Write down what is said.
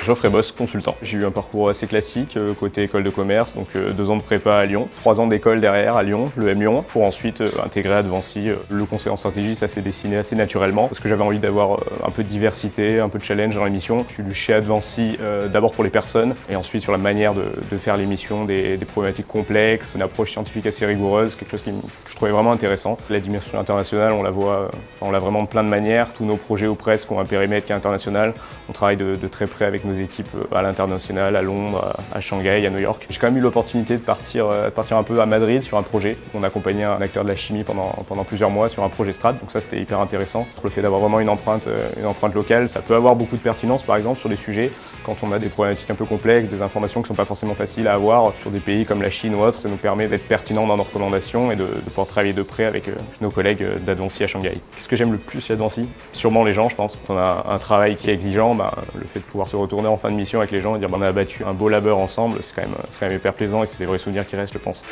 Geoffrey Boss, consultant. J'ai eu un parcours assez classique, côté école de commerce, donc 2 ans de prépa à Lyon, 3 ans d'école derrière à Lyon, le M Lyon, pour ensuite intégrer Advancy. Le conseil en stratégie, ça s'est dessiné assez naturellement, parce que j'avais envie d'avoir un peu de diversité, un peu de challenge dans l'émission. Je suis chez Advancy d'abord pour les personnes, et ensuite sur la manière de faire l'émission, des problématiques complexes, une approche scientifique assez rigoureuse, quelque chose que je trouvais vraiment intéressant. La dimension internationale, on la voit, on l'a vraiment de plein de manières. Tous nos projets ou presque ont un périmètre qui est international. On travaille de très près avec nos équipes à l'international, à Londres, à Shanghai, à New York. J'ai quand même eu l'opportunité de partir un peu à Madrid sur un projet. On accompagnait un acteur de la chimie pendant plusieurs mois sur un projet Strat, donc ça c'était hyper intéressant. Le fait d'avoir vraiment une empreinte locale, ça peut avoir beaucoup de pertinence par exemple sur des sujets, quand on a des problématiques un peu complexes, des informations qui ne sont pas forcément faciles à avoir sur des pays comme la Chine ou autre, ça nous permet d'être pertinents dans nos recommandations et de pouvoir travailler de près avec nos collègues d'Advancy à Shanghai. Qu'est-ce que j'aime le plus chez Advancy? Sûrement les gens, je pense. Quand on a un travail qui est exigeant, le fait de pouvoir se retourner en fin de mission avec les gens et dire on a abattu un beau labeur ensemble, c'est quand même hyper plaisant et c'est des vrais souvenirs qui restent, je pense.